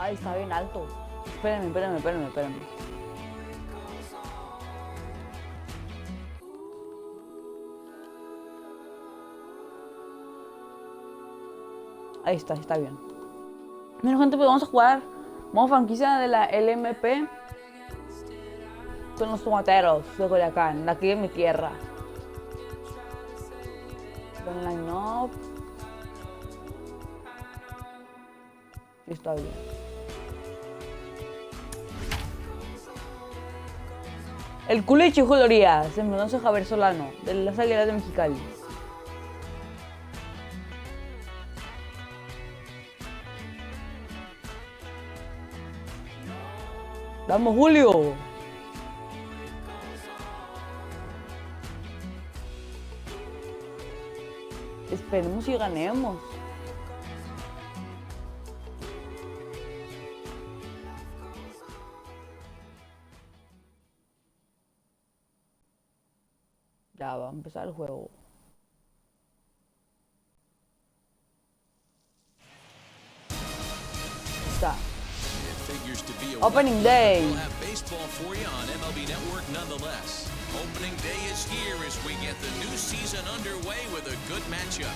Ay, está bien alto. Espérenme. Ahí está bien. Bueno, gente, pues vamos a jugar modo franquicia de la LMP con los Tomateros de Culiacán, de aquí de mi tierra. Con line up. Sí, está bien. El culichi jugaría, se me conoce Javier Solano, de las Águilas de Mexicali. ¡Vamos, Julio! Esperemos y ganemos. Ya va a empezar el juego. Está. Opening day. We'll have baseball for you on MLB Network nonetheless. Opening day is here as we get the new season underway with a good matchup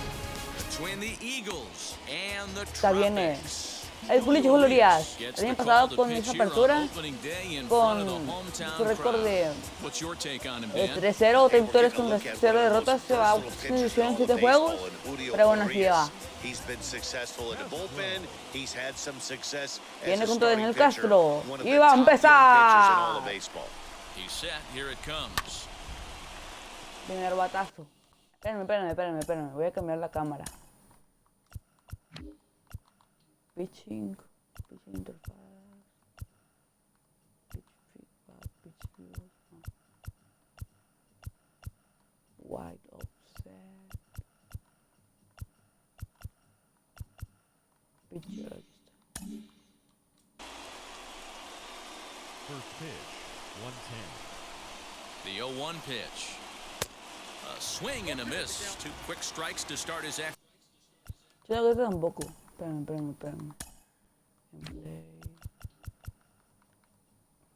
between the Eagles and the Tropics. El culichi Julías, el año pasado con esa apertura, con su récord de 3-0, 30 victorias con 0 derrotas, se va a posición en 7 juegos, pero bueno, así va. Viene con todo Daniel Castro, y va a empezar. Primer batazo. Espérenme, voy a cambiar la cámara. Pitching interface, pitch feedback, pitch view, wide offset, pitch register. First pitch, 110. The 0-1 pitch. A swing and a miss. 2 quick strikes to start his action. Yo no creo tampoco. Espérenme.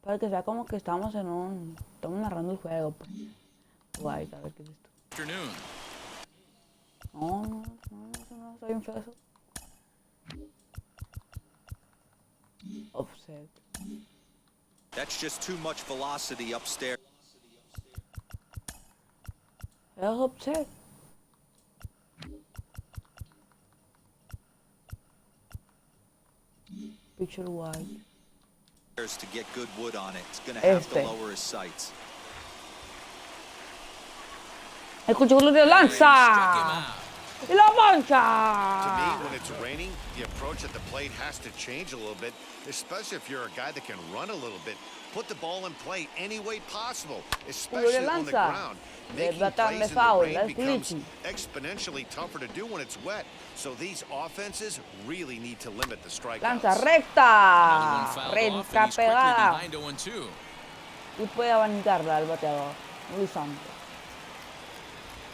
Para que sea como que estamos narrando el juego, pues. Guay, a ver qué es esto. Afternoon. No, está bien feo eso. Offset. That's just too much velocity upstairs. Es offset. Picture wide. To get good wood on it, it's gonna have to lower his sights. El cuchillo de lanza y la mancha. To me, when it's raining, the approach at the plate has to change a little bit, especially if you're a guy that can run a little bit. Put the ball in play any way possible, especially on the ground. Making plays in the rain becomes exponentially tougher to do when it's wet. So these offenses really need to limit the strikeouts. Lanza recta pegada. Y puede abanicarla al bateador. Muy santo.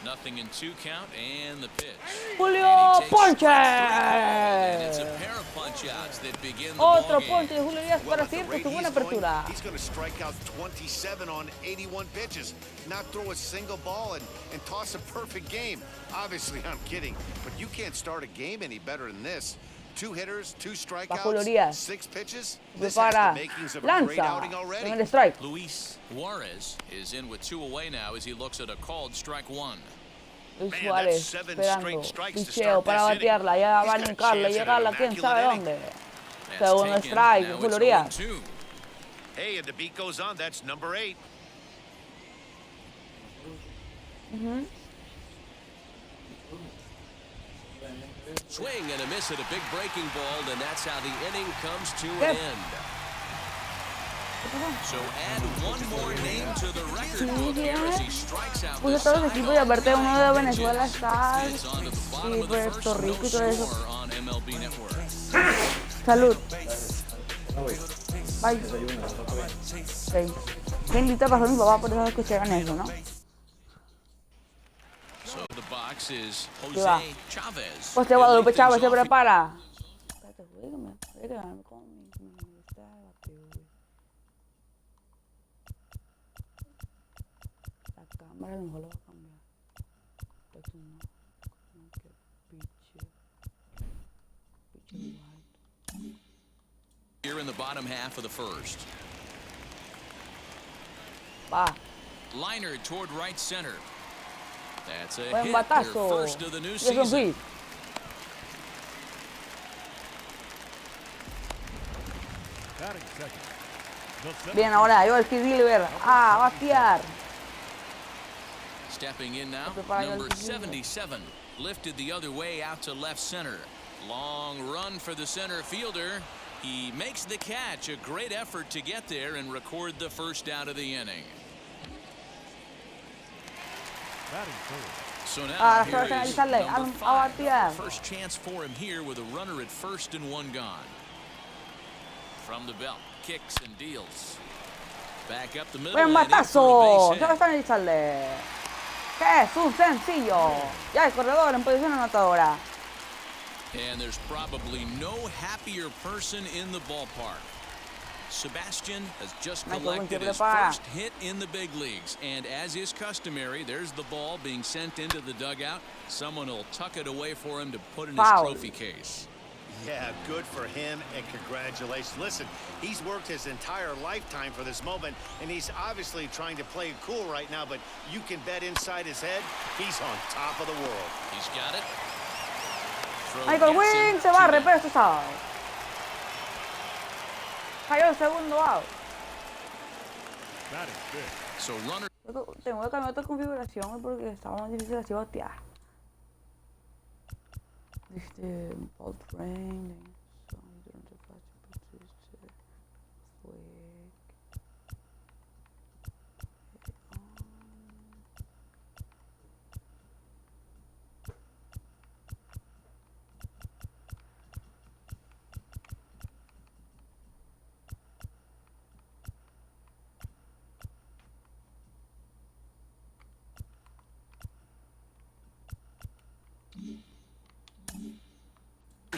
Nothing in 2 count and the pitch. Julio Ponche. Otro ponche de Julio Díaz para siempre su buena apertura. He's going to strike out 27 on 81 pitches, not throw a single ball and toss a perfect game. Obviously, I'm kidding, but you can't start a game any better than this. 2 hitters, 2 strikeouts, 6 pitches. This has the makings of a great outing already. Luis Juarez is in with 2 away now as he looks at a called strike 1. Luis Juárez esperando, picheo para batearla, ya va a brincarla, llegarla, quién sabe dónde. Segundo strike, Julio Díaz. Hey, and the beat goes on, that's number 8. Swing and a miss at a big breaking ball, and that's how the inning comes to an end. So add one more name to the record book here as he strikes out Puse todos los equipos y aparte uno de Venezuela está y Puerto Rico y todo eso. Salud. Bye. Okay. ¿Qué invita a pasar mi papá? Por eso escuché en eso, ¿no? So the box is ¿Qué va? Jose Chavez. José Guadalupe Chávez se prepara. Espérate, cámara a lo mejor lo va a cambiar. Texto no. Como que piche lo alto. Here in the bottom half of the first. Va. Liner toward right center. That's a Buen hit, their batazo. first of the new Y es un season. hit. Batting second. The center Bien, ahora yo el Kid Gilbert. Ah, batear. Stepping in now, Prepara el number siguiente. 77, lifted the other way out to left center. Long run for the center fielder. He makes the catch. A great effort to get there and record the first out of the inning. batting third. So now Ahora here se va a is finalizarle. number A 5. batear. First chance for him here with a runner at first and one gone. From the belt, kicks and deals. Back up the middle Buen and in for batazo. a Se base va a hit. finalizarle. Que es un sencillo. Ya el corredor en posición anotadora. And there's probably no happier person in the ballpark. Sebastian has just Michael collected Winter his prepara. first hit in the big leagues. And as is customary, there's the ball being sent into the dugout. Someone will tuck it away for him to put in his Foul. trophy case. Yeah, good for him, and congratulations. Listen, he's worked his entire lifetime for this moment, and he's obviously trying to play it cool right now, but you can bet inside his head, he's on top of the world. He's got it. Throw Michael gets him Wing se barre, to pero esto es out. Cayó el segundo out. Batting fifth. So runner Tengo que cambiar otra configuración porque estaba más difícil así batear. Bolt rain, durante fue.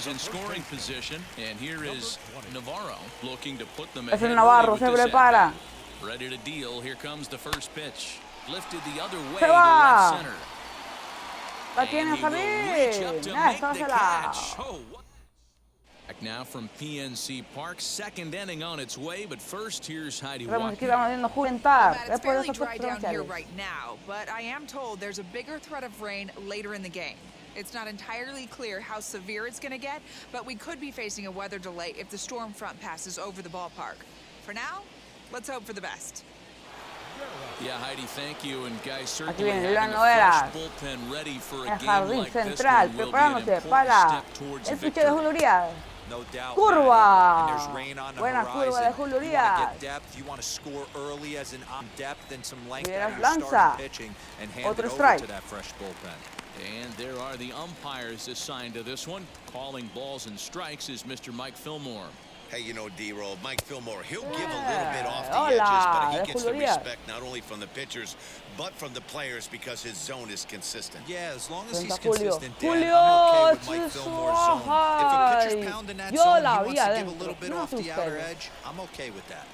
in scoring position, and here is Navarro looking to put them Es ahead el Navarro, early se with this prepara. at-bat. Ready to deal. Here comes the first pitch. Lifted the other way Se to va. left center. La tiene And he will reach Javier. up to Ya, make the estásela. catch. Oh, what- Back now from PNC Park, second inning on its way, but first here's Heidi Estamos aquí, Walker. estamos viendo juventar. Matt, it's Después de fairly esos dry down here comerciales. right now, but I am told there's a bigger threat of rain later in the game. It's not entirely clear how severe it's going to get, but we could be facing a weather delay if the storm front passes over the ballpark. For now, let's hope for the best. Yeah, Heidi, thank you. And guys, Aquí certainly viene having Luis a Noveras. fresh bullpen ready for a El game jardín like this central, one will be an preparándose important para step towards el piche de victory. Julio Urias. No doubt. Curva. Matty. And there's rain on the Buena horizon. curva de Julio You want to Urias. get depth. You want to score early as in on depth and some length Urias out of your lanza. starting pitching and hand Otro it over strike. to that fresh bullpen. And there are the umpires assigned to this one. Calling balls and strikes is Mr. Mike Fillmore. Hey, you know, D-Roll, Mike Fillmore, he'll give a little bit off the Hola, edges, but de he gets the Julio Urias. respect not only from the pitchers, but from the players because his zone is consistent. Yeah, as long as he's Frente a Julio. consistent, Dan, Julio, I'm okay with Mike Fillmore's zone. If a pitcher's ay, pounding that yo zone, la he vi wants to give a adentro. little bit No off the outer ustedes. edge, I'm okay with that.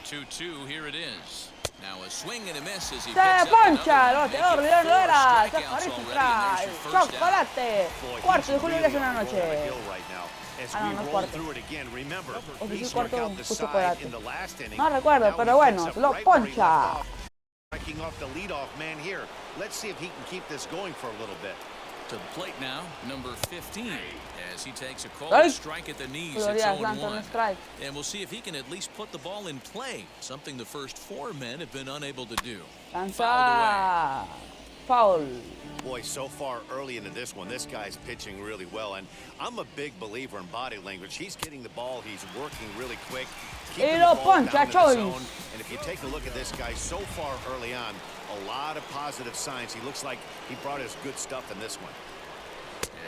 2-2, here it is. Now a swing and a miss as he Se picks up poncha el another one, bateador making de four Noveras. Se strikeouts jardín already, and there's central. your first out. Chocolate. Boy, Cuarto de he's Julio really Urias en la on a roll noche. hill right now. As Ah, no, we no es roll cuarto. through it again, remember, O si he sí, struck cuarto, out the justo side chocolate. in the last inning. No recuerdo, Now pero he bueno, picks up lo right where he left poncha. off, striking off the leadoff man here. Let's see if he can keep this going for a little bit. To the plate now, number 15, as he takes a called Strike. strike at the knees. Julio It's Urias lanza un 0-1. strike. And we'll see if he can at least put the ball in play, something the first four men have been unable to do. Lanza. Foul. Boy, so far early into this one, this guy's pitching really well, and I'm a big believer in body language. He's getting the ball, he's working really quick, keeping lo the ball poncha, down in the Choice. zone. And if you take a look at this guy so far early on, a lot of positive signs. He looks like he brought his good stuff in this one.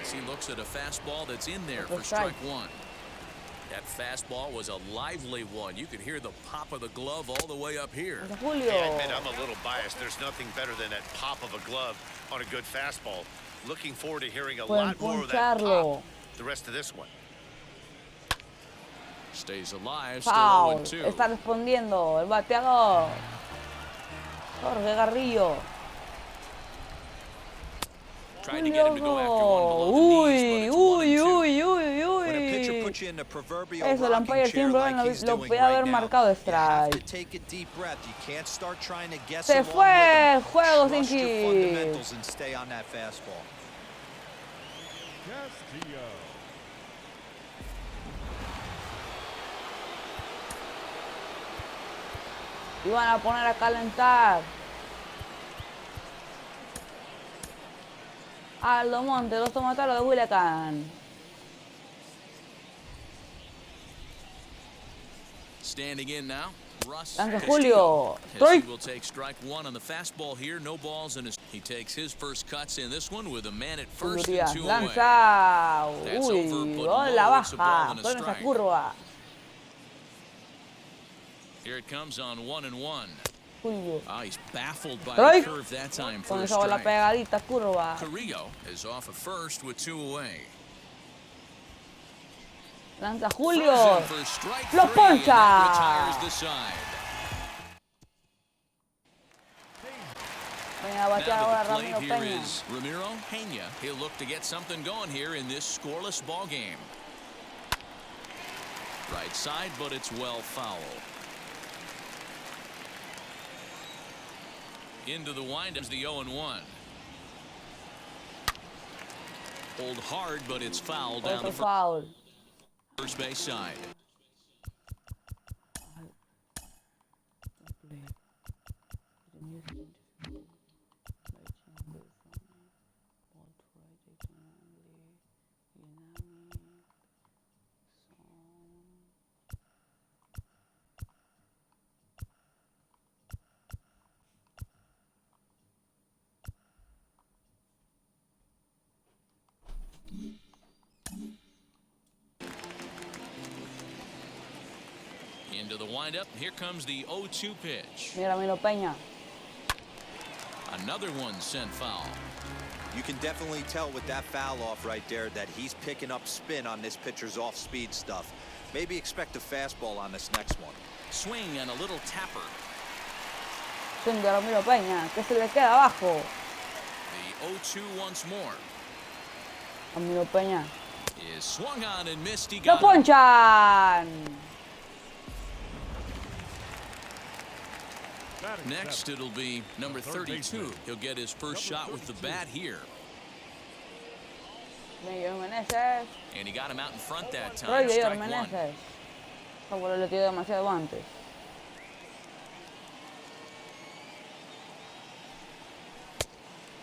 As he looks at a fastball that's in there Otro for strike strike. one. That fastball was a lively one. You could hear the pop of the glove all the way up here. De Julio. Hey, I admit I'm a little biased. There's nothing better than that pop of a glove on a good fastball. Looking forward to hearing a Pueden lot more of that poncharlo. pop the rest of this one. Stays alive, still Foul. 0-2. Está respondiendo el bateador. Jorge Garrillo. Trying to get him to go after one below the knees, but it's 1-2. When a pitcher puts you in the proverbial Eso, el rocking umpire chair siempre like he's lo doing puede right haber now, marcado you have to strike. take a deep breath. You can't start trying to guess Se along fue el with juego him. sin Trust your hit. fundamentals and stay on that fastball. Castillo. Iban a poner a calentar. Aldo Monte, los Tomateros de Culiacán. Standing in now, Russ Lanza Castillo. Julio. As he Strike. will take strike one on the fastball here. No balls in his. He takes his first cuts in this one with a man at first and Urias two away. lanza. That's Uy, over, but bola low. It's a ball baja. and a Con esa strike. curva. Here it comes on 1-1. Julio. He's baffled by Strike. the curve that time for Con a esa bola strike. pegadita, curva. Carrillo is off at first with two away. Lanza Throws Julio. in for strike Lo three, and that poncha. retires the side. Venga a batear Now ahora to the plate Ramiro here Peña. is Ramiro Peña. He'll look to get something going here in this scoreless ball game. Right side, but it's well foul. Into the wind is the 0-1. Hold hard, but it's foul down Otro the foul. first base side. Into the windup. Here comes the 0-2 pitch. Mira, Ramiro Peña. Another one sent foul. You can definitely tell with that foul off right there that he's picking up spin on this pitcher's off-speed stuff. Maybe expect a fastball on this next one. Swing and a little tapper. Swing de Ramiro Peña, que se le queda abajo. The 0-2 once more. Ramiro Peña. Is swung on and missed. He ¡Lo got it. ponchan! Batting Next, seventh. it'll be number Third 32. baseman. He'll get his first shot with the bat here. Miguel Meneses. And he got him out in front that time. Roy Strike one. Meneses. Abuelo le tiró demasiado antes.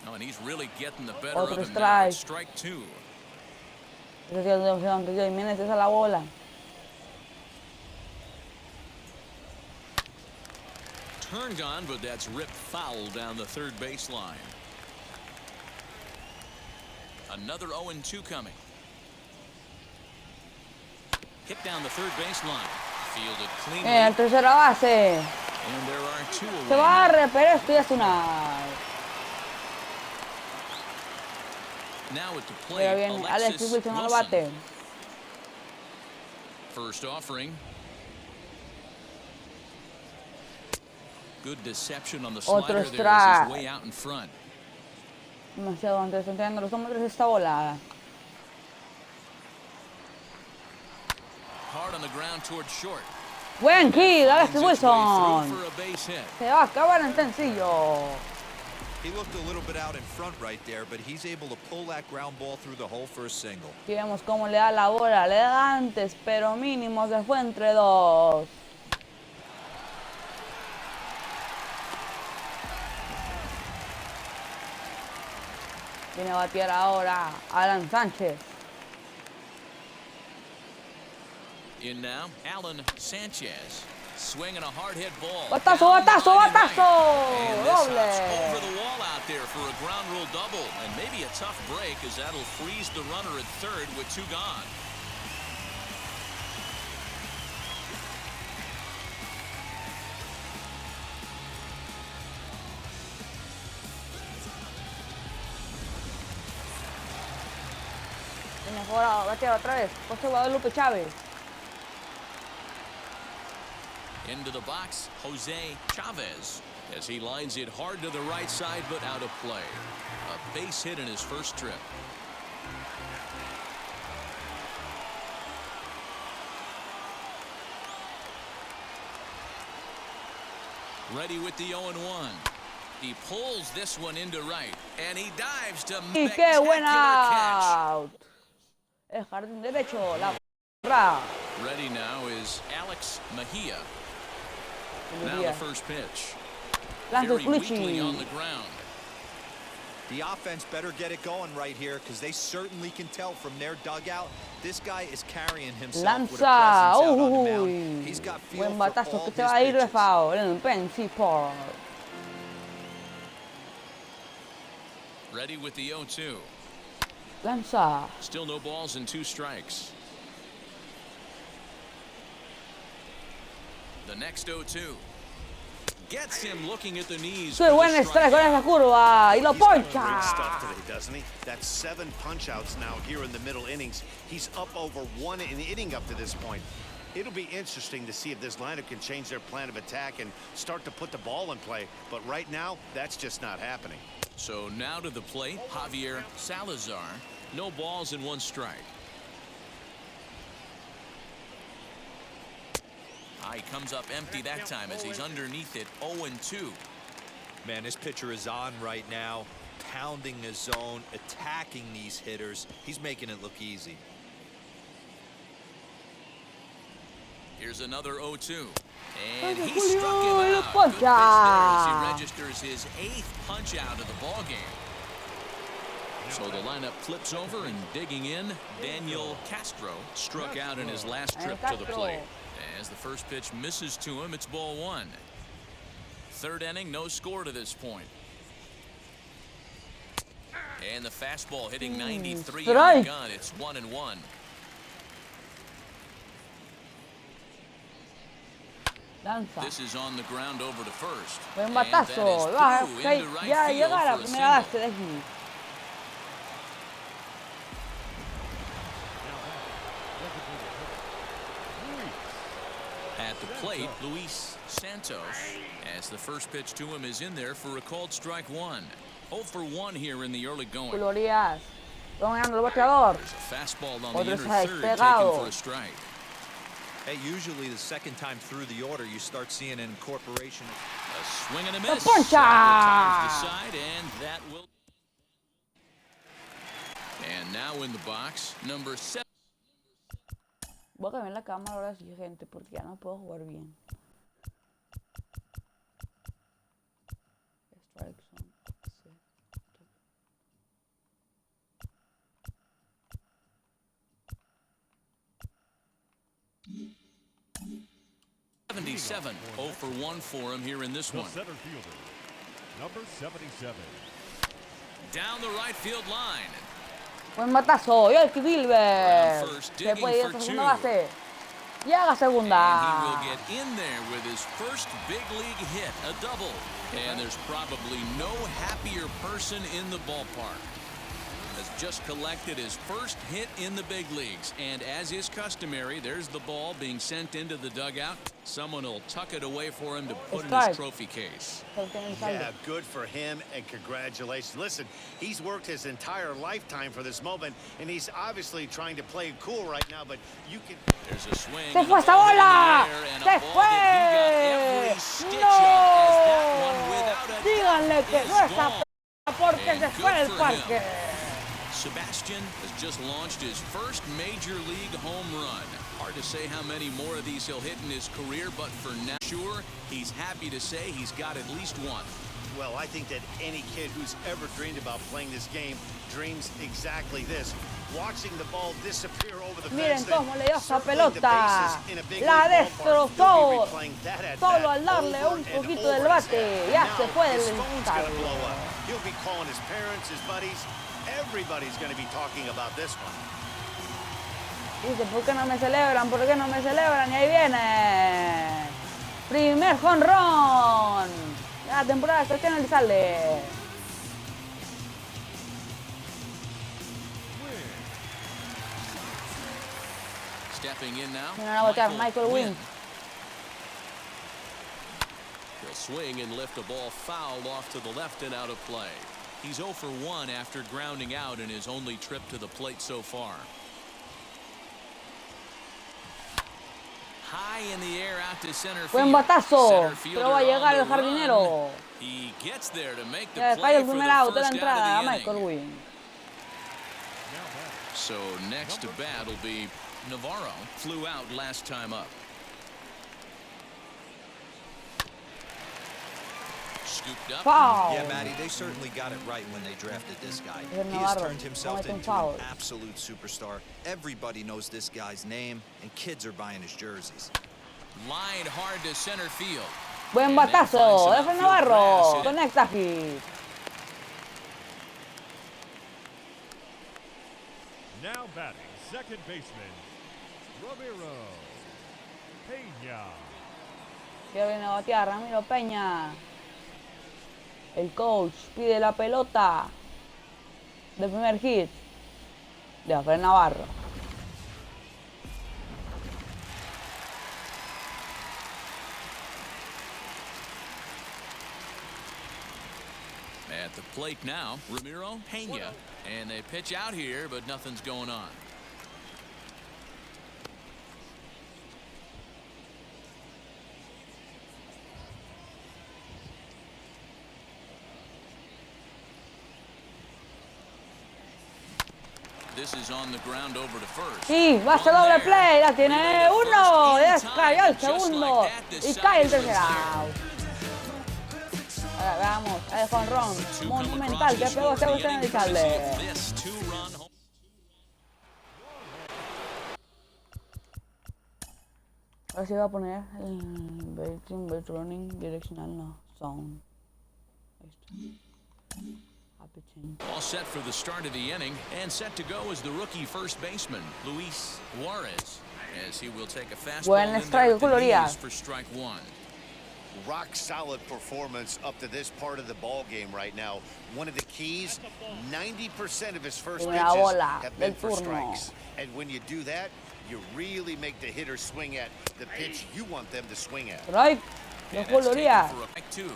Oh, and he's really getting the better Otro of him now. It's strike. strike two. Ese tiró demasiado antes. Y Meneses a la bola. Turned on, but that's ripped foul down the third baseline. Another 0-2 coming. Hit down the third baseline. Fielded cleanly. El tercera base. And there are two away. Se barre, pero esto ya es una. Now at the Pero plate, bien, Alexis Alexis Wilson al Wilson. bate. First offering. Good deception on the Otro slider there as strike. he's way out in front. Demasiado antes. Están tirando los hombres esta bola. Hard on the ground towards short. Buen kill, Alexis Finds its way Wilson. through for a base hit. Se va a acabar en sencillo. He looked a little bit out in front right there, but he's able to pull that ground ball through the hole for a single. Aquí vemos cómo le da la bola. Le da antes, pero mínimo se fue entre dos. Viene a batear ahora Alan Sánchez. In now, Alan Sanchez. Swinging a hard hit ball. Batazo, Down the batazo, line and batazo. right. And this Doble. hops over the wall out there for a ground rule double. And maybe a tough break as that'll freeze the runner at third with two gone. Viene ahora a batear otra vez. José Guadalupe Chávez. Into the box, Jose Chavez, as he lines it hard to the right side, but out of play. A base hit in his first trip. Ready with the 0-1. He pulls this one into right, and he dives to ¡Y qué buen catch. out! El jardín derecho, la porra. Ready now is Alex Mejia. Now the first pitch. Very weakly on the ground. The offense better get it going right here because they certainly can tell from their dugout this guy is carrying himself with a presence Lanza, out on the mound. He's got feel buen for batazo all que his te va a ir de pitches. foul en el Pensi Park. Ready with the 0-2. Lanza. Still no balls and 2 strikes. The next 0-2. Gets him looking at the knees. Qué buen strike con esa curva y lo He's got great poncha. stuff today, doesn't he? That's 7 punch-outs now here in the middle innings. He's up over 1 inning up to this point. It'll be interesting to see if this lineup can change their plan of attack and start to put the ball in play. But right now, that's just not happening. So now to the plate, Javier Salazar. No balls and 1 strike. He comes up empty that time as he's underneath it, 0-2. Man, this pitcher is on right now, pounding his zone, attacking these hitters. He's making it look easy. Here's another 0-2. And he Julio, struck him out. Good poncha. pitch there as he registers his 8th punch out of the ball game. So the lineup flips over and digging in. Daniel Castro struck out in his last trip to the plate. As the first pitch misses to him, it's ball 1. 3rd inning, no score to this point. And the fastball hitting 93 on the gun. It's 1-1. Lanza. This is on the ground over to first. Buen And that batazo. is Va, through into right ya field llega la for a primera single. base de aquí. At the plate, Luis Santos, as the first pitch to him is in there for a called strike 1. 0 for 1 here in the early going. Glorías. Dominando el bateador. There's a fastball on Otro the inner se ha third despegado. taken for a strike. Hey, usually the second time through the order, you start seeing an incorporation. A swing and a ¡La miss. poncha! That retires the side, and that will. And now in the box, number 7. Voy a cambiar la cámara ahora sí, gente, porque ya no puedo jugar bien. Strike zone. 77. 0 for 1 for him here in this The one. center fielder, number 77. Down the right field line. Buen matazo. Y el Gilbert. Around first, Se digging puede ir for a 2. segunda base. Llega a segunda. And he will get in there with his first big league hit, a double. And there's probably no happier person in the ballpark. Has just collected his first hit in the big leagues. And as is customary, there's the ball being sent into the dugout. Someone will tuck it away for him to put in his trophy case. Yeah, good for him, and congratulations. Listen, he's worked his entire lifetime for this moment, and he's obviously trying to play it cool right now, but you can... There's a swing. ¡Se and fue a esa ball hit in bola! the air, and a ¡Se ball that he got every fue! stitch of as that one, ¡No! without a Díganle doubt, que is no está gone. porque And se good fue del for parque. him. Sebastian has just launched his first major league home run. Hard to say how many more of these he'll hit in his career, but for now, sure, he's happy to say he's got at least one. Well, I think that any kid who's ever dreamed about playing this game dreams exactly this. Watching the ball disappear over the Miren fence, cómo le dio esa circling the pelota. bases in a big La league ballpark. destrozó. You'll be replaying that at Solo bat al darle over un and poquito over del his bate. head. Ya Now, se fue his del phone's gonna estadio. blow up. He'll be calling his parents, his buddies. Everybody's going to be talking about this one. Dice, ¿por qué no me celebran? ¿Por qué no me celebran? Y ahí viene. Primer jonrón. La temporada está en el sale. Stepping in now, Viene a botar Michael Wynn. He'll swing and lift a ball foul off to the left and out of play. He's 0 for 1 after grounding out in his only trip to the plate so far. High in the air out to center field. Buen batazo, pero va a llegar el jardinero. He gets there to make the Ya play cae el for primer the out de la first entrada out a of the Michael inning. Wynn. So next to bat will be Navarro. Flew out last time up. Scooped up. Foul. Yeah, Matty, they certainly got it right when they drafted this guy. Es He has Navarro. turned himself Comete un into foul. an absolute superstar. Everybody knows this guy's name, and kids are buying his jerseys. Line hard to center field. Buen And that finds batazo, some F. outfield Navarro. grass. Conecta hit. Now batting, second baseman, Ramiro Peña. Ya viene a batear Ramiro Peña. El coach pide la pelota del primer hit de F. Navarro. At the plate now, Ramiro Peña. And they pitch out here, but nothing's going on. This is on the ground over to first. Sí, va a ser doble play, la tiene uno, cayó el segundo y cae el tercer out. Ahora veamos, el jonrón monumental que pegó Sebastián Elizalde. Ahora sí va a poner el running directional no zone. All set for the start of the inning and set to go is the rookie first baseman Luis Juarez, as he will take a fastball Buen in there strike, at the Gloria. knees for strike one. Rock solid performance up to this part of the ball game right now. One of the keys, 90% of his first Primera pitches bola have been del for turno. strikes. And when you do that, you really make the hitter swing at the pitch you want them to swing at. Strike de And that's Gloria. taken for a strike two.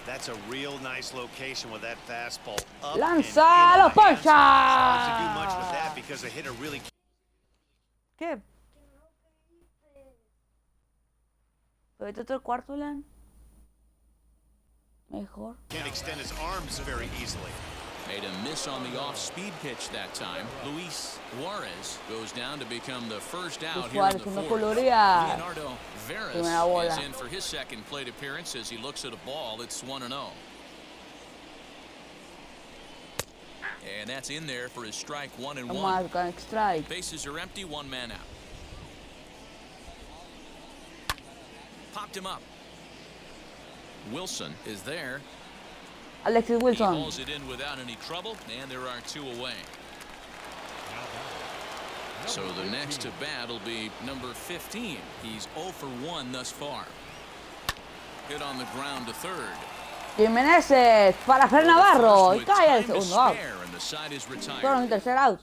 That's a real nice location with that fastball up Lanza, and in lo on the hands. poncha. Hard to do much with that because the hitter really ¿Qué? ¿Vete otro cuarto, Lan? Mejor. can't extend his arms very easily. Made a miss on the off-speed pitch that time. Luis Juarez goes down to become the first out here in Juárez, the una fourth. coloría. Leonardo Veras Primera bola. is in for his second plate appearance as he looks at a ball. It's 1-0. And that's in there for his strike 1 and 1. Marca strike. Bases are empty, one man out. Popped him up. Wilson is there. Alexis He Wilson. hauls it in without any trouble, and there are two away. So the next to bat will be number 15. He's 0 for 1 thus far. Hit on the ground to third. Jiménez para Fer Navarro. Y cae el segundo out. And the side is retired. Solo el tercer out.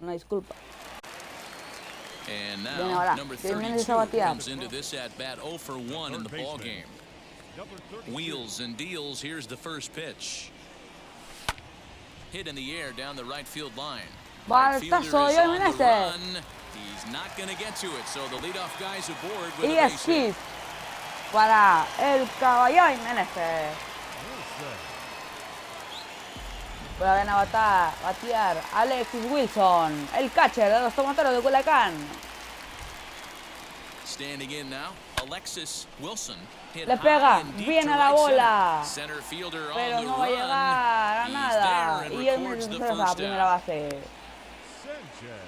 Una disculpa. And Viene now ahora. number Jiménez 32 a batear. comes into this at bat 0 for 1 in the ball game. Number 32. Wheels and deals. Here's the first pitch. Hit in the air down the right field line. Right fielder is Baltazo de on the Jiménez. run. He's not going to get to it, so the leadoff guy's aboard with Y a es base hit. hit para el caballo Jiménez. Wilson. Vuelve a batear Alexis Wilson, el catcher de los Tomateros de Culiacán. Standing in now, Alexis Wilson. Hit Le high pega and deep bien to a la right bola, center. Center fielder pero on the no va a run. llegar a He's nada. there and Y él records the se va a first primera out. base. Sanchez.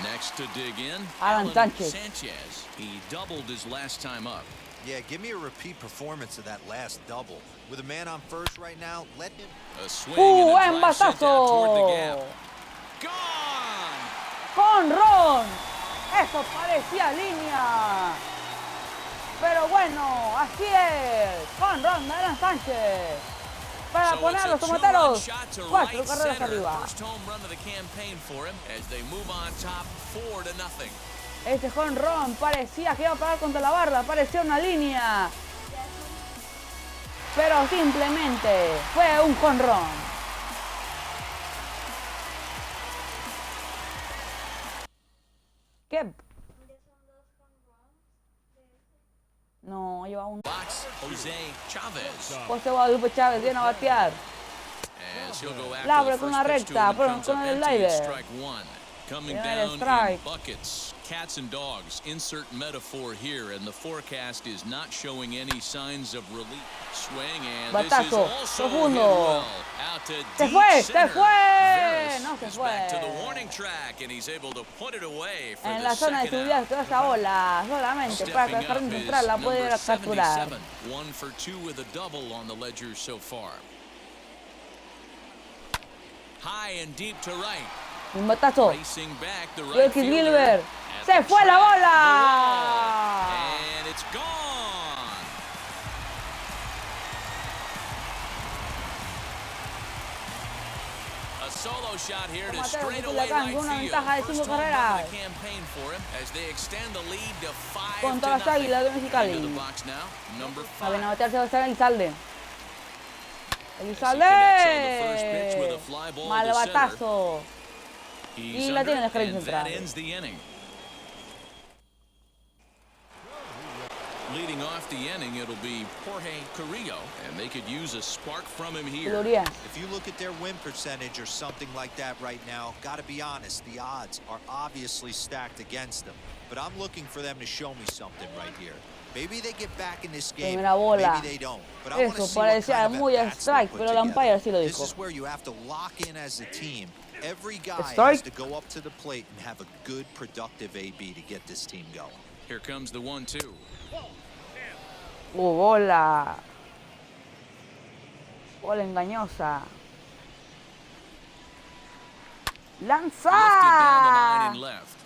Next to dig in, Alan Sanchez. Sanchez. He doubled his last time up. Yeah, give me a repeat performance of that last double. With a man on first right now, let him... A swing and a Buen drive sent out toward the batazo. gap. Gone! ¡Jonrón! Eso parecía línea. Pero bueno, así es. Jonrón de Alan Sánchez. Para So poner a it's los a two-run Tomateros shot to 4 right carreras center. arriba. First home run of the campaign for him as they move on top 4-0. Este jonrón parecía que iba a parar contra la barda, parecía una línea. Pero simplemente fue un jonrón. ¿Qué? No, lleva un... José Guadalupe Chávez viene a batear. La abre con una recta, pero con el slider. Coming Viene el down strike. in buckets. Cats and dogs, insert metaphor here, and the forecast is not showing any signs of relief. Swing, and this is Batazo, also hit profundo. well. Out to Se deep fue, se center. fue. Veras No se is back to the fue. warning track, and he's able to put it away for En the la zona de second seguridad out. quedó esa bola solamente para que el Stepping up jardín is central la pueda number capturar. 77, 1 for 2 with a double on the ledger so far. High and deep to right. Un batazo. Racing back the right Wilkins fielder Gilbert. at Se the fue la track. bola. The wall. And it's gone. A solo shot here to Tomateros de straight away Culiacán right con una field. ventaja de 5 First home run of carreras the campaign for him as they extend the lead to 5 contra to las nothing. águilas de Mexicali. Into the box now, number La viene a 5. batear Sebastián Elizalde. connects on the first pitch with a Elizalde. fly ball Mal to center. batazo. He's Y la under, tiene en el jardín and that central. ends the inning. Leading off the inning, it'll be Jorge Carrillo, and they could use a spark from him here. Gloria. If you look at their win percentage or something like that right now, gotta be honest, the odds are obviously stacked against them. But I'm looking for them to show me something right here. Maybe they get back in this game, Primera bola. maybe they don't. But I want to Eso see what parecía kind of muy a at-bats they strike, put pero el together. umpire sí lo This dijo. is where you have to lock in as a team. Every guy Strike. has to go up to the plate and have a good, productive AB to get this team going. Here comes the 1-2. Bola. Bola engañosa. Lifted down the line ¡Lanza! and left.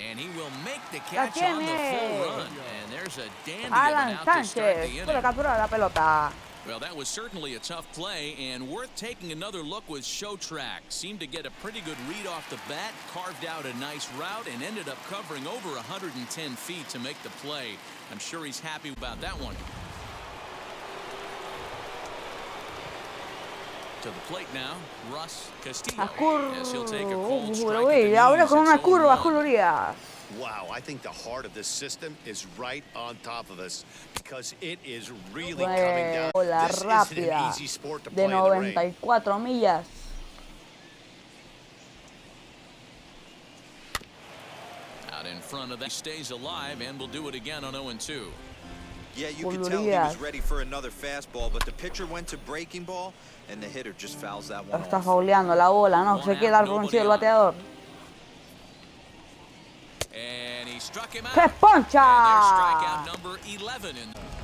And he will make the La catch on the full tiene. run. And there's a dandy of an Alan out to start the Sánchez puede inning. capturar la pelota. Well, that was certainly a tough play, and worth taking another look was Show Track. Seemed to get a pretty good read off the bat, carved out a nice route, and ended up covering over 110 feet to make the play. I'm sure he's happy about that one. To the plate now, Russ Castillo, as he'll take a cold strike at the Ahora knees. con una It's curva, 0-1. Julio Urias. Wow, I think the heart of this system is right on top of us because it is really Fue coming down. bola This isn't rápida an easy sport to de play in the rain. 94 millas. Out in front of that, he stays alive and will do it again on 0-2. Yeah, you could tell he was ready for another fastball, but the pitcher went to breaking ball, and the hitter just fouls that one Está off. fauleando la bola, no se queda al pronunciado el bateador. And he struck him out. ¡Se And there's poncha! strikeout number 11.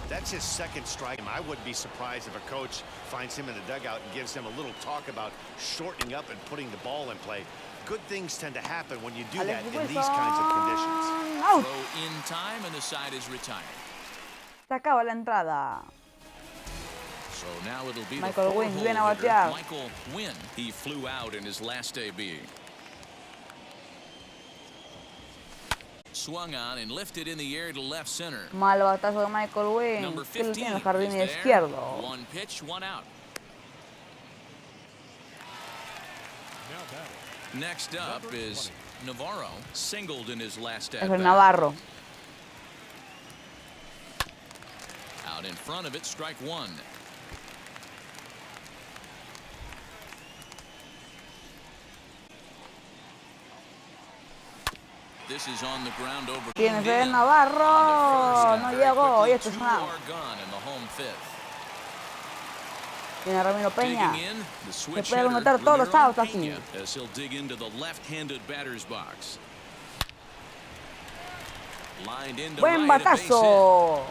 That's his second strike. I wouldn't be surprised if a coach finds him in the dugout and gives him a little talk about shortening up and putting the ball in play. Good things tend to happen when you do that in these kinds of conditions. ¡Out! Throw in time, and the side is retired. Se acaba la entrada. So now it'll be Michael the Wynn four-hole viene a hitter, batear. Michael Wynn. He flew out in his last AB. Swung on and lifted in the air to left center. Mal batazo de Michael Wynn, Number que lo 15 tiene el is jardín there. izquierdo. One pitch, one out. Now batting. Next up is Navarro, singled in his last Es el at-bat. Navarro. Out in front of it, strike one. This is on the ground over. Tiene que ser Navarro. No llegó. Y esto es Two una. are gone in the home fifth. Tiene Ramiro Peña. Digging in, the switch puede hitter, meter todos los Ramiro outs así. Peña, as he'll dig into the left-handed batter's box. Lined into Buen right, a base hit. batazo.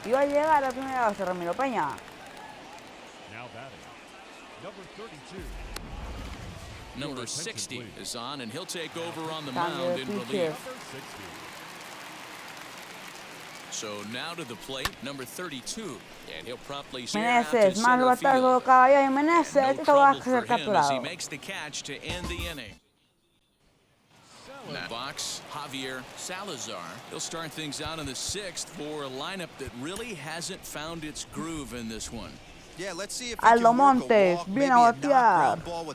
Iba a llegar a la primera base Ramiro Peña. Now batting. Number 32. Number Your attention, 60 please. is on, and he'll take over on the Cambio mound de in pitcher. relief. Number 60. So now to the plate, number 32, and he'll promptly stare out to Meneses, mal center batazo field. de Caballero y And Meneses. no Esto va a trouble ser for him as he capturado. makes the catch to end the inning. In that box, Javier Salazar. He'll start things out in the 6th for a lineup that really hasn't found its groove in this one. Yeah, let's see if Aldo Montes viene a batear, pero a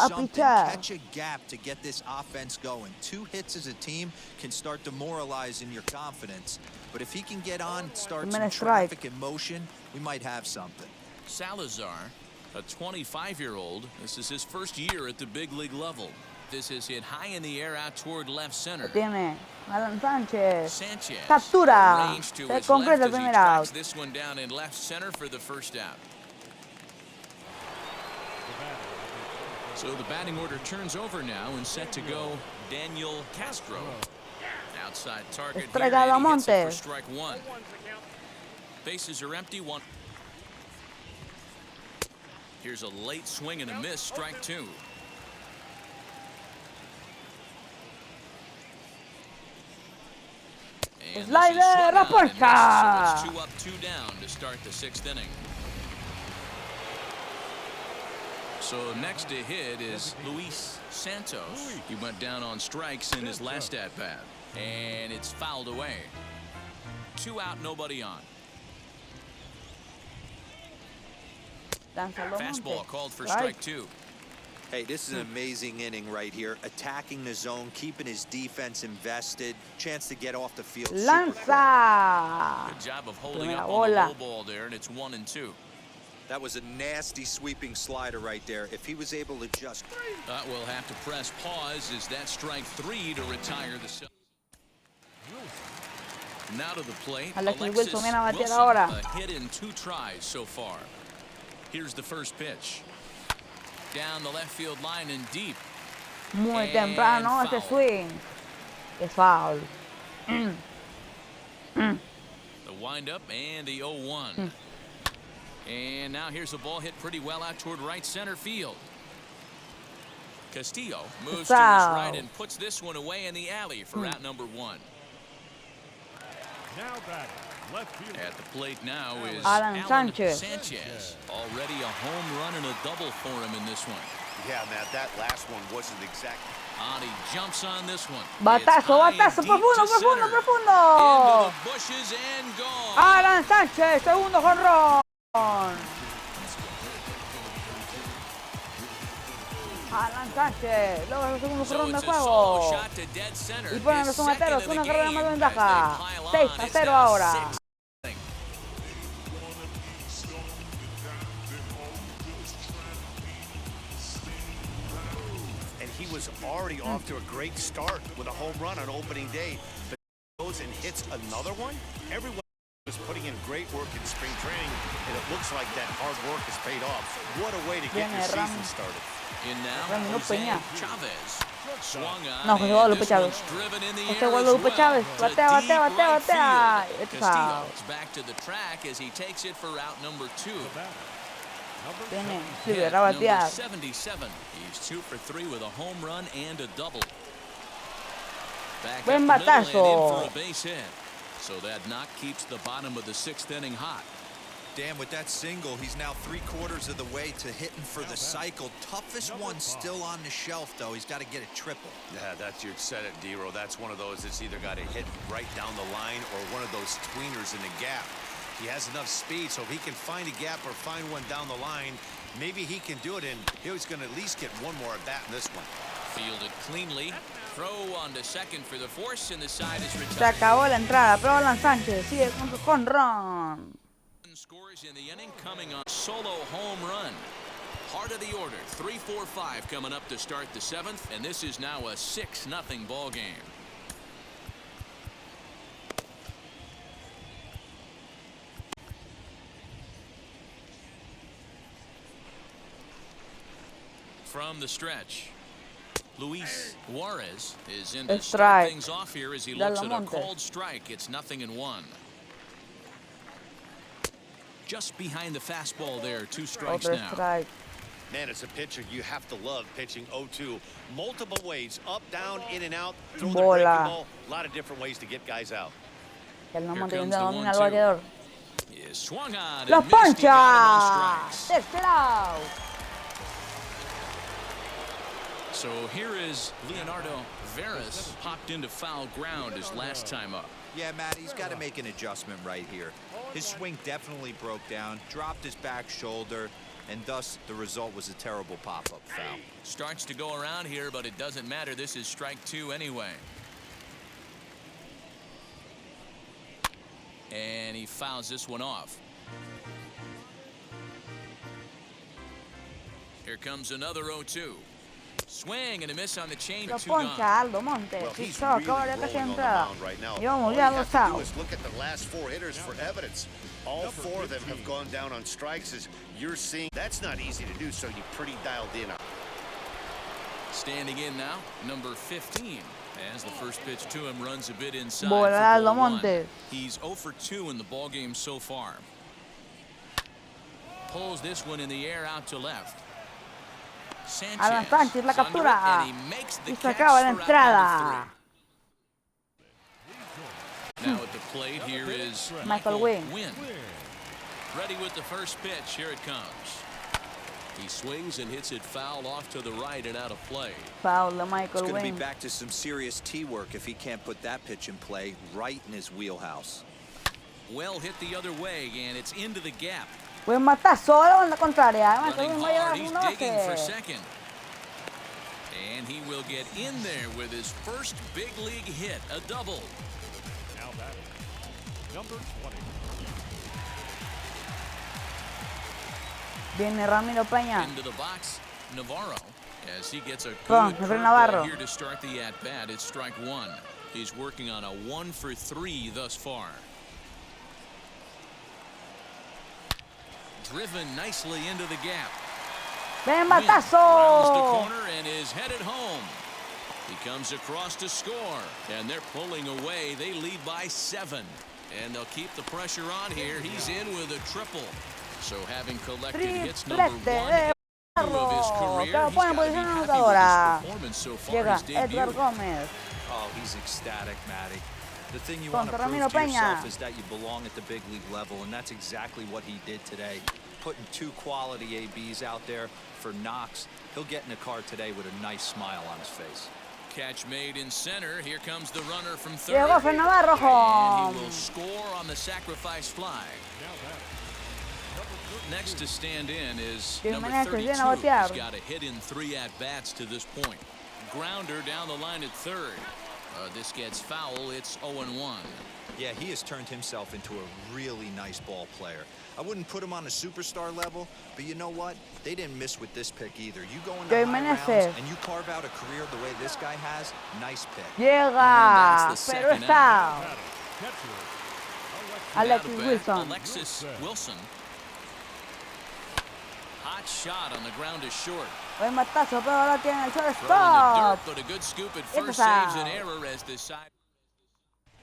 pichar. Catch a gap to get this offense going. 2 hits as a team can start demoralizing your confidence. But if he can get on, start some traffic in motion, we might have something. Salazar, a 25-year-old. This is his first year at the big league level. This is hit high in the air out toward left center. Tiene Alan Sánchez. Sanchez Captura. range to Se his completa el left as he primer tracks out. this one down in left center for the first out. So the batting order turns over now and set to go Daniel Castro. Outside target here, Estrellado and he hits it for Montes. strike 1. Bases are empty. 1. Here's a late swing and a miss. Strike 2. And Slider, this is swung la on and missed, puerta. so it's 2 up, 2 down to start the 6th inning. So next to hit is Luis Santos. He went down on strikes in his last at-bat, and it's fouled away. 2 out, nobody on. Fastball called for strike 2. Hey, this is an amazing inning right here. Attacking the zone, keeping his defense invested. Chance to get off the field. Lanza. Good job of holding Primera up on the bola. low ball there, and it's 1-2. That was a nasty sweeping slider right there. If he was able to just... We'll have to press pause as that strike 3 to retire the... Now to the plate, Alexis Alexis Wilson viene a batear Wilson, ahora. a hit in 2 tries so far. Here's the first pitch. Down the left field line and deep. Muy And temprano ese foul. swing. Es foul. The windup and the 0-1. And now here's a ball hit pretty well out toward right center field. Castillo moves to his Foul. right and puts this one away in the alley for out number 1. Now batting, left field. At the plate now is Alan Sanchez. Already a home run and a double for him in this one. Yeah, Matt, that last one wasn't exact. He jumps on this one. Batazo, batazo, profundo, profundo, Into profundo. the bushes and gone. Alan Sánchez, segundo jonrón. Alan Sánchez logra el segundo jonrón del juego. Y ponen a los tomateros una carrera más de ventaja. 6-0 ahora. And he was already off to a great start with a home run on opening day. But goes and hits another one. Everyone was putting in great work in spring training, and it looks like that hard work has paid off. What a way to get your season started. In now, Ramiro Jose Peña. Chavez. Swung on, No, José and Guadalupe this Chávez. one's driven in the José air as Guadalupe well Chávez. to Batea, deep batea, right batea, batea. field. It's foul. Castillo's back to the track as he takes it for out number 2. Tiene Hit Silver a number batear. 77. He's 2 for 3 with a home run and a double. Back Buen up the middle and batazo. in for a base hit. So that knock keeps the bottom of the 6th inning hot. Dan, with that single, he's now 3/4 of the way to hitting for the cycle. Toughest one still on the shelf, though. He's got to get a triple. Yeah, that's your set it, D-Row. That's one of those that's either got to hit right down the line or one of those tweeners in the gap. He has enough speed, so if he can find a gap or find one down the line, maybe he can do it, and he's going to at least get one more at bat in this one. Fielded cleanly. Throw on to second for the force, and the side is Se retired. acabó la entrada, pero Alan Sánchez sigue con su jonrón. Scores in the inning coming on solo home run. Heart of the order, 3-4-5 coming up to start the 7th, and this is now a 6-0 ball game. From the stretch, Luis Juarez is in to start Strike. things off here as he Del looks at a Monte. called strike. It's 0-1. Just behind the fastball there, 2 strikes Otro now. strike. Man, as a pitcher, you have to love pitching 0-2. Multiple ways, up, down, in and out. Throw the Bola. breaking ball. A lot of different ways to get guys out. El no Here manteniendo comes the domina al 1-2. bateador. Is swung on ¡Los and missed. He got him on poncha! strikes. Tercer out. So here is Leonardo Veras, popped into foul ground his last time up. Yeah, Matt, he's got to make an adjustment right here. His swing definitely broke down, dropped his back shoulder, and thus the result was a terrible pop-up foul. Starts to go around here, but it doesn't matter. This is strike 2 anyway. And he fouls this one off. Here comes another 0-2. Swing and a miss on the chain. Lo Two gone. poncha Aldo Montes. Well, Y he's yo, really acabo de casi rolling on the entrada. mound right now. Y All vamos you ya have los to do outs. is look at the last 4 hitters for evidence. All 4 of them have gone down on strikes, as you're seeing. That's not easy to do, so you're pretty dialed in. Standing in now, number 15. As the first pitch to him runs a bit inside. Bola for Aldo ball 1. Montes. He's 0 for 2 in the ball game so far. Pulls this one in the air out to left. Alan Sánchez la captura. Y se acaba la Now entrada. at the plate here is Michael Wynn. Ready with the first pitch. Here it comes. He swings and hits it foul off to the right and out of play. Foul de It's Michael going to be Wynn. back to some serious tee work if he can't put that pitch in play right in his wheelhouse. Well hit the other way, and it's into the gap. Buen matazo a la banda contraria. Michael Running Wynn va a hard, llegar he's a un digging for base. second. And he will get in there with his first big league hit, a double. Now batting, number 20. Viene Ramiro Peña. Into the box, Navarro, as he gets a Perdón, good Efraín Navarro. curveball here to start the at-bat. It's strike 1. He's working on a 1 for 3 thus far. Driven nicely into the gap. Ven Wynn rounds the matazo. corner and is headed home. He comes across to score, and they're pulling away. They lead by 7, and they'll keep the pressure on here. He's in with a triple. So having collected hits number 1 Triplete de of his Barro. career, Que lo he's pone en got to be posición happy with anotadora. his performance so far. Llega His debut. Edgar Gómez. Oh, he's ecstatic, Matty. The thing you want to Contra prove Ramiro to yourself Peña. is that you belong at the big league level, and that's exactly what he did today. Putting 2 quality ABs out there for Knox. He'll get in the car today with a nice smile on his face. Catch made in center. Here comes the runner from third. Llegó Efraín Navarro And home. he will score on the sacrifice fly. Next to stand in is Gil number Menezes 32. viene a batear. He's got a hit in 3 at-bats to this point. Grounder down the line at third. This gets foul. It's 0-1. Yeah, he has turned himself into a really nice ball player. I wouldn't put him on a superstar level, but you know what? They didn't miss with this pick either. You go into Gil high rounds Menezes. and you carve out a career the way this guy has, nice pick. Llega. that's the Pero second está. Batting, catcher, Alexis Now to bat, Wilson. Alexis Wilson. Hot shot on the ground is short. Buen matazo, pero ahora tiene el Throw in the dirt, shortstop. but a good scoop at It's first a saves an foul. error as this side.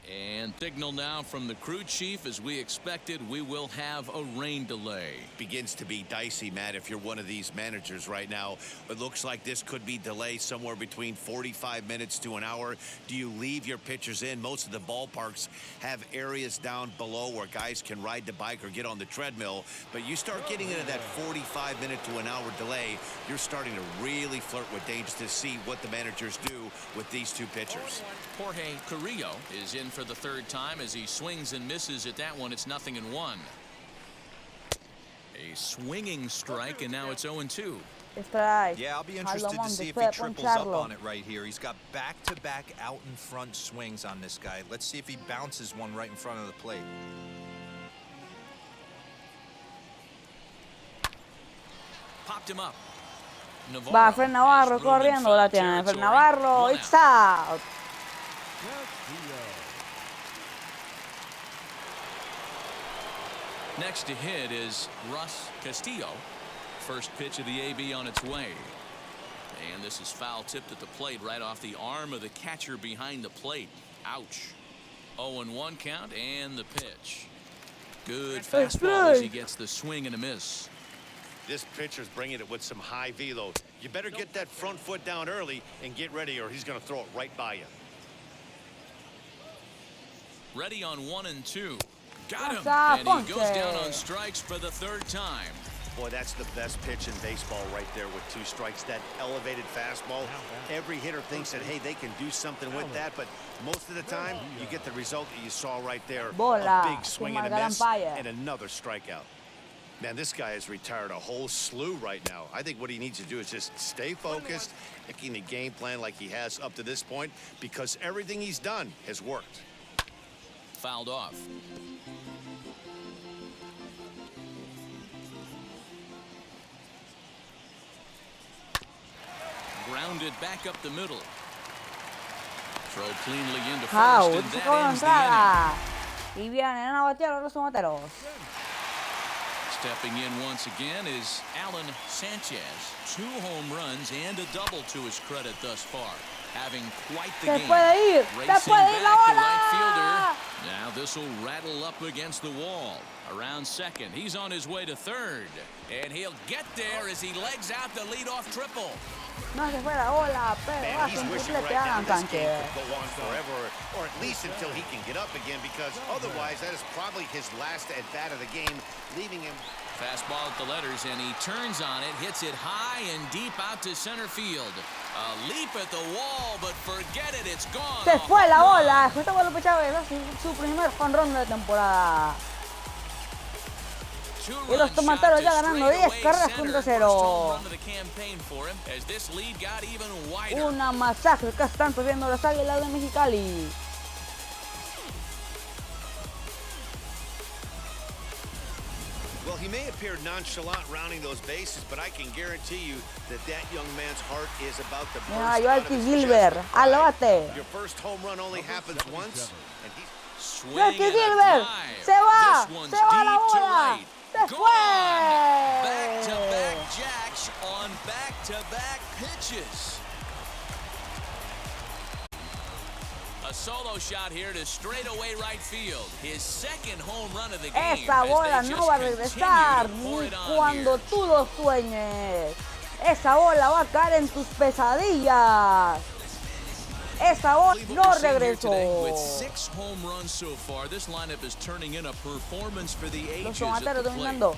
And signal now from the crew chief, as we expected, we will have a rain delay. Begins to be dicey, Matt, if you're one of these managers right now. It looks like this could be delayed somewhere between 45 minutes to an hour. Do you leave your pitchers in? Most of the ballparks have areas down below where guys can ride the bike or get on the treadmill. But you start getting into that 45-minute to an hour delay, you're starting to really flirt with danger to see what the managers do with these 2 pitchers. Jorge Carrillo is in for the 3rd time as he swings and misses at that one. It's 0-1. A swinging strike, and now it's 0-2. Strike. Yeah, I'll be Aldo interested to Montes see if puede he triples up poncharlo. on it right here. He's got back-to-back out-in-front swings on this guy. Let's see if he bounces one right in front of the plate. Popped him up. Va Efraín Navarro corriendo. La tiene Efraín Navarro. It's out. Next to hit is Russ Castillo. First pitch of the AB on its way. And this is foul tipped at the plate right off the arm of the catcher behind the plate. Ouch. 0-1 count and the pitch. Good fastball as he gets the swing and a miss. This pitcher's bringing it with some high velo. You better get that front foot down early and get ready, or he's going to throw it right by you. Ready on 1 and 2. Got him. Pasa, And he goes Ponce. down on strikes for the 3rd time. Boy, that's the best pitch in baseball right there with 2 strikes. That elevated fastball. Every hitter thinks that, hey, they can do something with that, but most of the time, you get the result that you saw right there. Bola, A big swing and a miss, Empire. and another strikeout. Man, this guy has retired a whole slew right now. I think what he needs to do is just stay focused, making the game plan like he has up to this point, because everything he's done has worked. Fouled off. Grounded back up the middle. Throw cleanly into Wow, first, and se that acabó la ends the inning. entrada. Y vienen a batear los tomateros. Stepping in once again is Alan Sanchez. 2 home runs and a double to his credit thus far. Having quite the Se game. puede ir, Racing se puede ir la back, the bola. right fielder. Now this will rattle up against the wall. Around second, he's on his way to third. And he'll get there as he legs out the leadoff triple. No se fue la bola, pero Man, hace he's un wishing triplete right now Alan this game Sánchez. could go on forever, or at least until he can get up again, because otherwise that is probably his last at-bat of the game, leaving him. Fastball at the letters, and he turns on it, hits it high and deep out to center field. A leap at the wall, but forget it, it's gone. Se fue la bola. Esta bola Chávez su primer jonrón de la temporada. Y los tomateros ya ganando 10 carreras contra 0. Una masacre que están sufriendo las águilas de Mexicali. Well, he may appear nonchalant rounding those bases, but I can guarantee you that that young man's heart is about to burst Mira, out of Yoelqui his Gilbert, chest. al bate. Your first home run only happens once, and he's... Yoelqui Gilbert, se va la bola. Se fue. Back-to-back jacks on back-to-back pitches. A solo shot here to straightaway right field. His second home run of the game. Esa bola no va a regresar ni cuando tú lo sueñes. Esa bola va a caer en tus pesadillas. Esa bola no regresó. With 6 home runs so far, this lineup is turning in a performance for the ages. Los tomateros dominando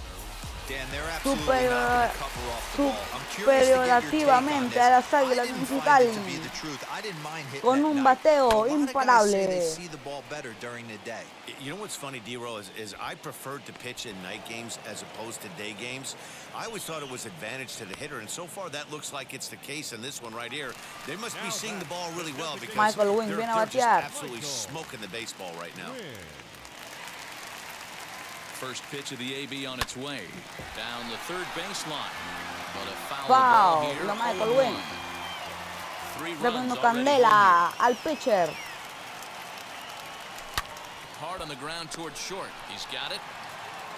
Dan, they're absolutely not going to cover off the ball. I'm curious to get your take on superlativamente this. a las I águilas didn't Mexicali find it to be the truth. I didn't mind hitting con that un night. bateo A lot of guys say imparable. they see the ball better during the day. You know what's funny, D-Roll, is I preferred to pitch in night games as opposed to day games. I always thought it was advantage to the hitter, and so far that looks like it's the case in this one right here. They must be seeing the ball really well because Michael Wing they're viene a just batear. absolutely smoking the baseball right now. First pitch of the AB on its way. Down the third baseline. But a foul Foul, ball here. la Michael Wing. 3 runs Dando already candela al pitcher. hard on the ground towards short. He's got it.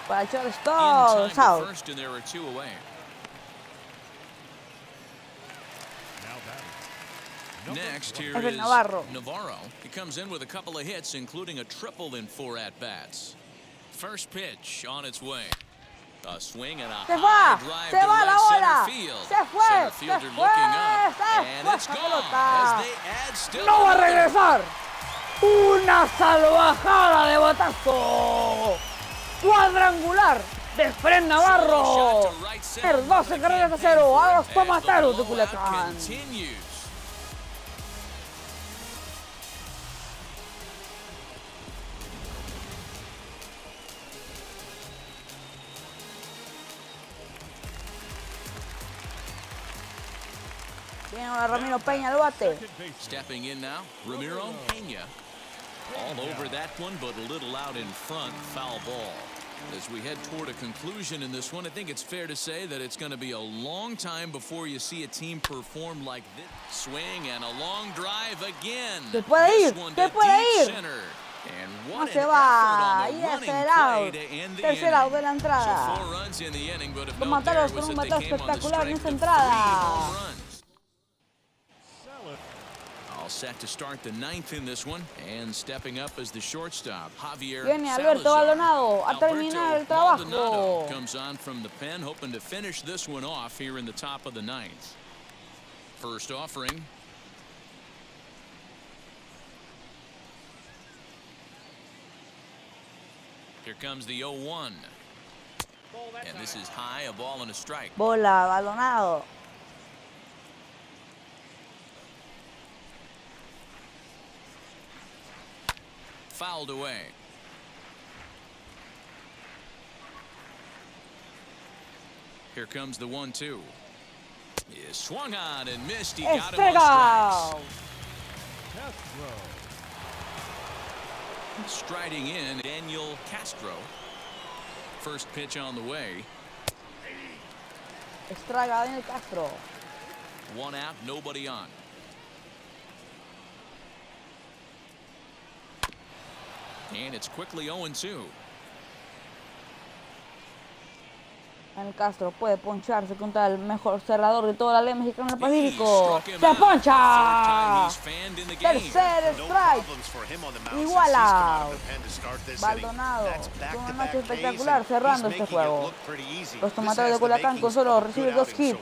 Para el In time shortstop, to out. first, and there are 2 away. Next, here Es el is Navarro. Navarro. He comes in with a couple of hits, including a triple in 4 at-bats. First pitch on its way. A swing and a Se high va, drive se to va la right bola. center field. Se fue, Center se fielder fue, looking up, se and fue it's esa gone pelota. as they add still No va a another. regresar. Una salvajada de batazo. Cuadrangular de Fred Navarro. El 12 carreras a 0 a los Tomateros de Culiacán. Viene ahora Ramiro Peña al bate. Stepping in now, Ramiro Peña. All over that one, but a little out in front. Foul ball. As we head toward a conclusion in this one, I think it's fair to say that it's going to be a long time before you see a team perform like this. Swing and a long drive again. Se puede ir, This one se to puede deep ir. center. And No what se an va. effort on Y the es running el play out. to end the Tercer out de inning. la entrada. So 4 runs in the inning, but if no Tomateros there con was un that bateo they came on the espectacular en strength esta of 3 entrada. home runs. All set to start the 9th in this one, and stepping up as the shortstop, Javier Viene Alberto Salazar. Maldonado a terminar el trabajo. Maldonado comes on from the pen, hoping to finish this one off here in the top of the 9th. First offering. Here comes the 0-1. And this is high, a ball and a strike. Bola, balonado. Fouled away. Here comes the 1-2. He swung on and missed. He got him on strikes. Striding in, Daniel Castro. First pitch on the way. Estraga Daniel Castro. One out, nobody on. And it's quickly 0-2. Daniel Castro puede poncharse contra el mejor cerrador de toda la Liga Mexicana del Pacífico. ¡Se poncha! Tercer strike. Iguala. Baldonado con una noche espectacular cerrando este juego. Los Tomateros de Culiacán con solo recibe 2 hits.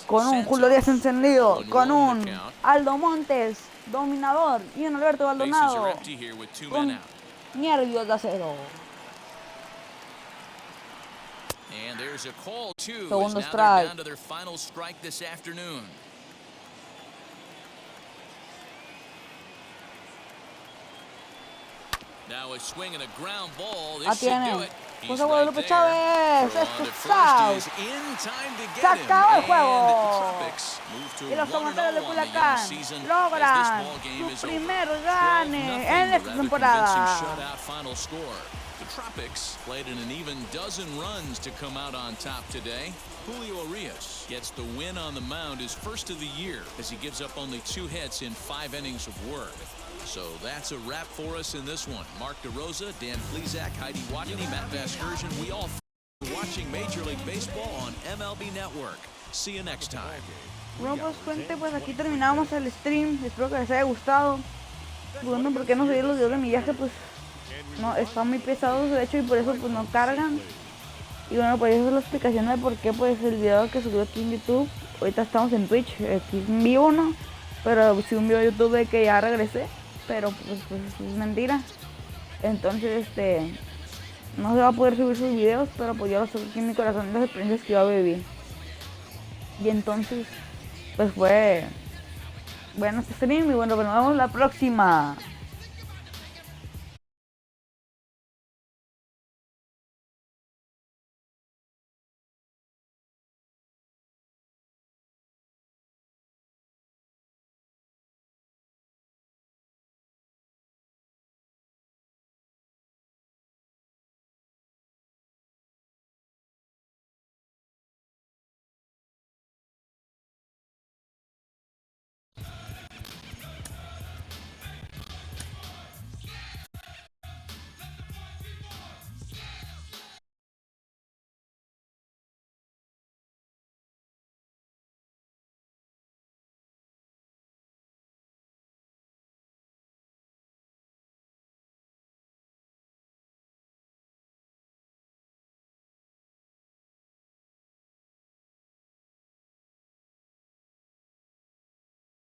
Con un Julio Díaz encendido. Con un Aldo Montes dominador. Y un Alberto Baldonado con nervios de acero. And there's a call too. Segundo Now strike. they're down to their final strike this afternoon. Now a swing and a ground ball. This should do it. He's José right Guadalupe there. Chávez. Throw on Este to es first out. is in time to Se get him. acabó el And juego. the Tropics move to Y los 1-0 Tomateros de on the young Culiacán season as logran this ball game su is over. primer 12-0, gane en esta the rather temporada. convincing shutout final score. The Tropics played in an even dozen runs to come out on top today. Julio Arias gets the win on the mound, his first of the year, as he gives up only 2 hits in 5 innings of work. So that's a wrap for us in this one. Mark DeRosa, Dan Plesac, Heidi Watney, Matt Vasgersian. We all watching Major League Baseball on MLB Network. See you next time. Bueno, pues gente, pues aquí terminamos el stream. Espero que les haya gustado. Bueno, ¿por qué no subir los videos de mi viaje? Pues no, están muy pesados de hecho y por eso pues no cargan. Y bueno, pues esa es la explicación de por qué pues el video que subió aquí en YouTube. Ahorita estamos en Twitch, aquí en vivo, ¿no? Pero subí un video de YouTube de que ya regresé. Pero pues es mentira. Entonces no se va a poder subir sus videos, pero pues yo lo subo aquí en mi corazón, las experiencias que yo viví. Y entonces pues fue bueno este stream y bueno, pues nos vemos la próxima.